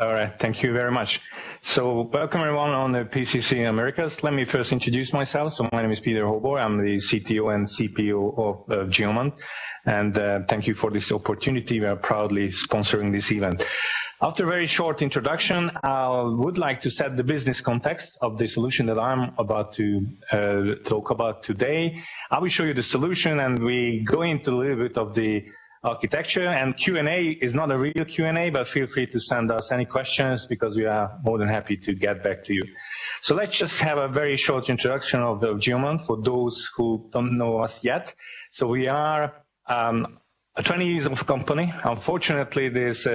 All right, thank you very much. So welcome everyone on the PCC Americas. Let me first introduce myself. So my name is Peter Hobor. I'm the CTO and CPO of Geomant. And thank you for this opportunity. We are proudly sponsoring this event. After a very short introduction, I would like to set the business context of the solution that I'm about to talk about today. I will show you the solution and we go into a little bit of the architecture, and Q&A is not a real Q&A, but feel free to send us any questions because we are more than happy to get back to you. So let's just have a very short introduction of the Geomant for those who don't know us yet. So we are a 20 years of company. Unfortunately, this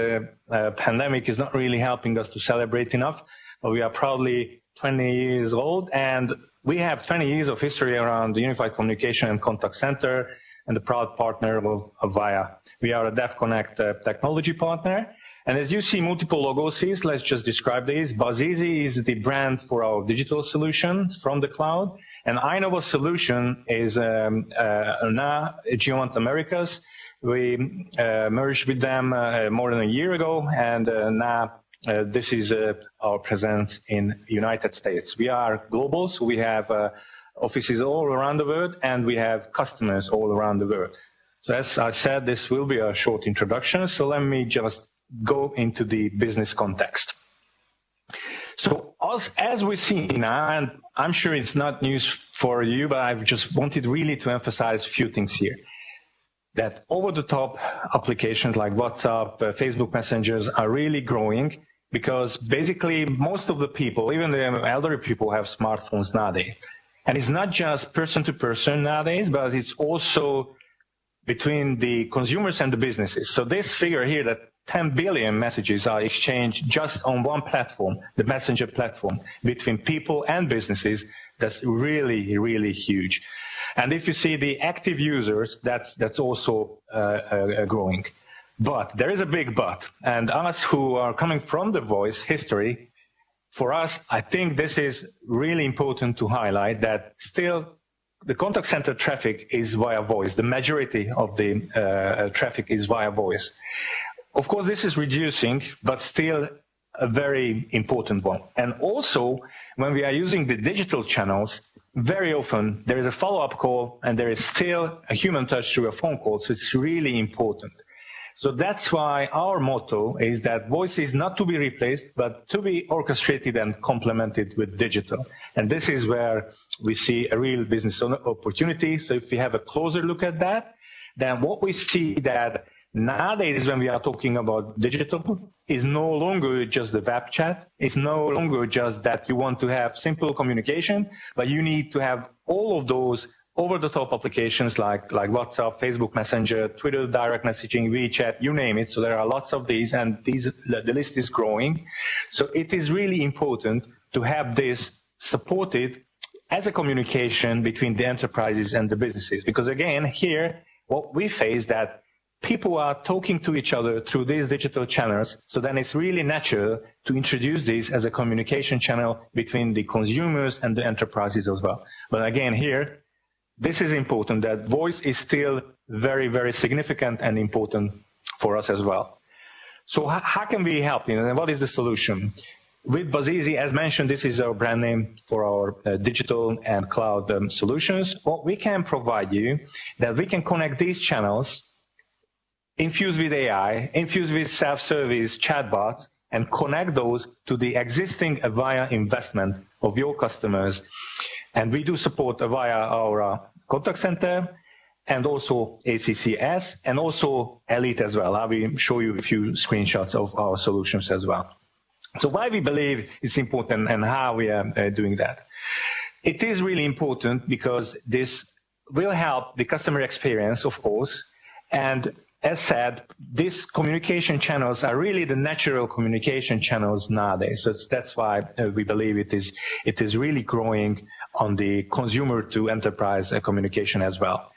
pandemic is not really helping us to celebrate enough, but we are proudly 20 years old, and we have 20 years of history around the unified communication and contact center, and the proud partner of Avaya. We are a DevConnect technology partner. And as you see multiple logos here, let's just describe these. Buzzeasy is the brand for our digital solution from the cloud. And Innova solution is now Geomant Americas. We merged with them more than a year ago, and now this is our presence in the United States. We are global, so we have offices all around the world, and we have customers all around the world. So as I said, this will be a short introduction, so let me just go into the business context. So as we see now, and I'm sure it's not news for you, but I've just wanted really to emphasize a few things here. That over-the-top applications like WhatsApp, Facebook Messengers are really growing because basically most of the people, even the elderly people, have smartphones nowadays. And it's not just person-to-person nowadays, but it's also between the consumers and the businesses. So this figure here, that 10 billion messages are exchanged just on one platform, the messenger platform, between people and businesses, that's really, really huge. And if you see the active users, that's also growing. But there is a big but. And us who are coming from the voice history, for us, I think this is really important to highlight that still the contact center traffic is via voice. The majority of the traffic is via voice. Of course, this is reducing, but still a very important one. And also, when we are using the digital channels, very often there is a follow-up call and there is still a human touch through a phone call, so it's really important. So that's why our motto is that voice is not to be replaced, but to be orchestrated and complemented with digital. And this is where we see a real business opportunity. So if we have a closer look at that, then what we see that nowadays when we are talking about digital is no longer just the web chat. It's no longer just that you want to have simple communication, but you need to have all of those over-the-top applications like WhatsApp, Facebook Messenger, Twitter direct messaging, WeChat, you name it. So there are lots of these, and the list is growing. So it is really important to have this supported as a communication between the enterprises and the businesses. Because again, here, what we face that people are talking to each other through these digital channels. So then it's really natural to introduce this as a communication channel between the consumers and the enterprises as well. But again, here, this is important, that voice is still very, very significant and important for us as well. So how can we help you? And what is the solution? With Buzzeasy, as mentioned, this is our brand name for our digital and cloud solutions. What we can provide you, that we can connect these channels, infused with AI, infused with self-service chatbots, and connect those to the existing Avaya investment of your customers. And we do support Avaya Aura Contact Center and also ACCS and also Elite as well. I will show you a few screenshots of our solutions as well. So why we believe it's important and how we are doing that. It is really important because this will help the customer experience, of course, and as said, these communication channels are really the natural communication channels nowadays. So that's why we believe it is really growing on the consumer to enterprise communication as well.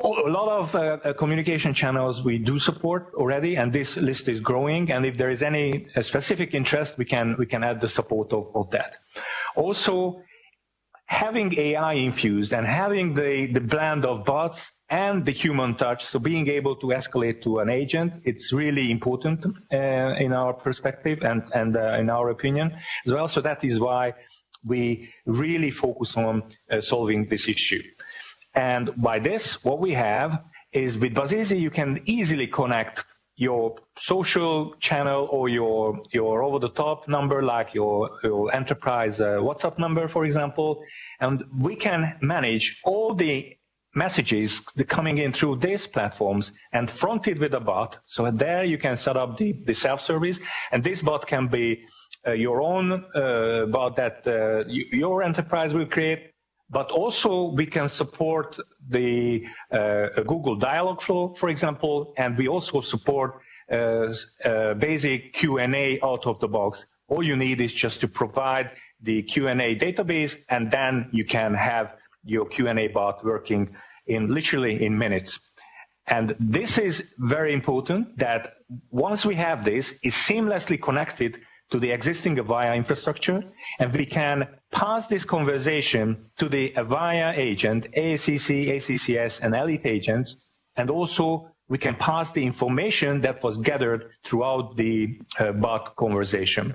A lot of communication channels we do support already, and this list is growing. And if there is any specific interest, we can add the support of that. Also, having AI infused and having the blend of bots and the human touch, so being able to escalate to an agent, it's really important in our perspective and in our opinion as well. So that is why we really focus on solving this issue. And by this, what we have is with Buzzeasy, you can easily connect your social channel or your over-the-top number, like your enterprise WhatsApp number, for example, and we can manage all the messages coming in through these platforms and front it with a bot. So there you can set up the self-service, and this bot can be your own bot that your enterprise will create, but also we can support the Google Dialogflow, for example, and we also support basic Q&A out of the box. All you need is just to provide the Q&A database, and then you can have your Q&A bot working literally in minutes. And this is very important, that once we have this, it's seamlessly connected to the existing Avaya infrastructure, and we can pass this conversation to the Avaya agent, AACC, ACCS, and Elite agents, and also we can pass the information that was gathered throughout the bot conversation.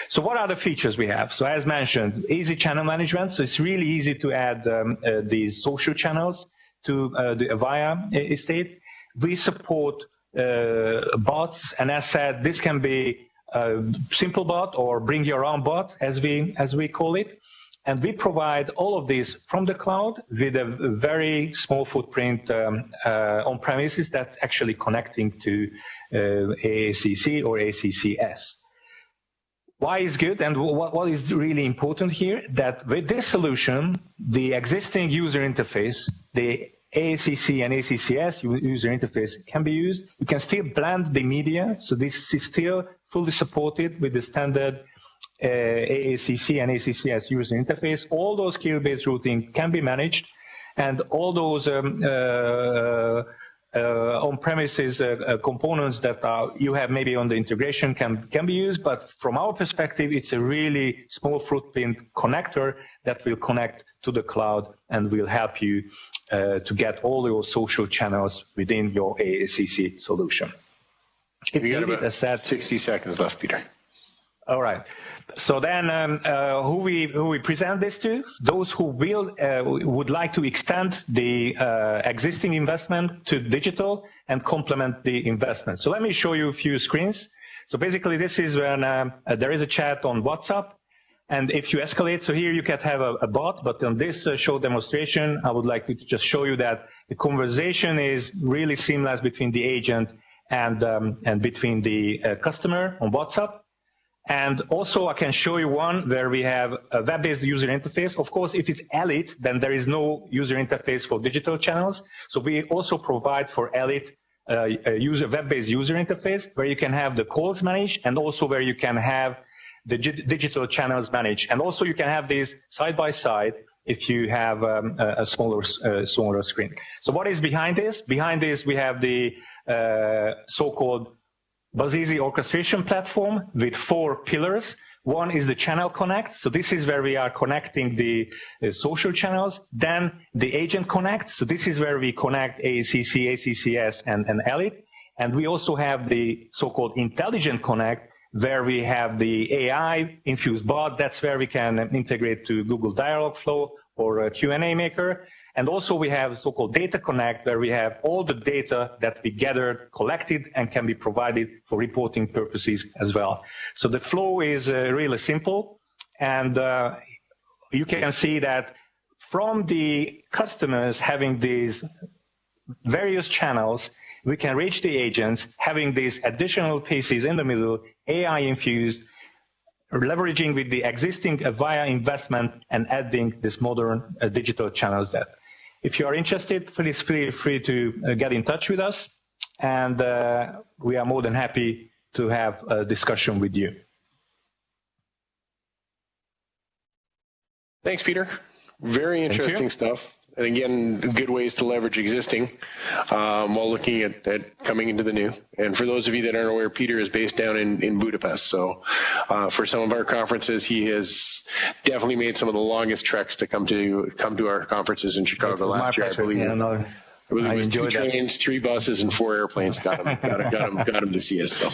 So what are the features we have? So as mentioned, easy channel management. So it's really easy to add these social channels to the Avaya estate. We support bots, and as said, this can be a simple bot or bring your own bot, as we call it. And we provide all of this from the cloud with a very small footprint on premises that's actually connecting to AACC or ACCS. Why is good, and what is really important here, that with this solution, the existing user interface, the AACC and ACCS user interface can be used. You can still blend the media, so this is still fully supported with the standard AACC and ACCS user interface. All those skill-based routing can be managed, and all those on-premises components that you have maybe on the integration can be used, but from our perspective, it's a really small footprint connector that will connect to the cloud and will help you to get all your social channels within your AACC solution. If you got about 60 seconds left, Peter. All right. So then who we present this to? Those who would like to extend the existing investment to digital and complement the investment. So let me show you a few screens. So basically this is when there is a chat on WhatsApp, and if you escalate, so here you can have a bot, but on this show demonstration, I would like to just show you that the conversation is really seamless between the agent and between the customer on WhatsApp. And also I can show you one where we have a web-based user interface. Of course, if it's Elite, then there is no user interface for digital channels. So we also provide for Elite a web-based user interface where you can have the calls managed, and also where you can have the digital channels managed. And also you can have these side by side if you have a smaller screen. So what is behind this? Behind this we have the so-called Buzzeasy orchestration platform with 4 pillars. One is the channel connect. So this is where we are connecting the social channels. Then the agent connect. So this is where we connect AACC, ACCS, and Elite. And we also have the so-called intelligent connect, where we have the AI infused bot. That's where we can integrate to Google Dialogflow or Q&A maker. And also we have so-called data connect, where we have all the data that we gathered, collected, and can be provided for reporting purposes as well. So the flow is really simple. And you can see that from the customers having these various channels, we can reach the agents having these additional pieces in the middle, AI infused, leveraging with the existing Avaya investment and adding this modern digital channels there. If you are interested, please feel free to get in touch with us, and we are more than happy to have a discussion with you. Thanks, Peter. Very interesting stuff. And again, good ways to leverage existing while looking at coming into the new. And for those of you that aren't aware, Peter is based down in Budapest. So for some of our conferences, he has definitely made some of the longest treks to come to our conferences in Chicago last year. I believe it was 2 trains, 3 buses, and 4 airplanes got him to see us. So.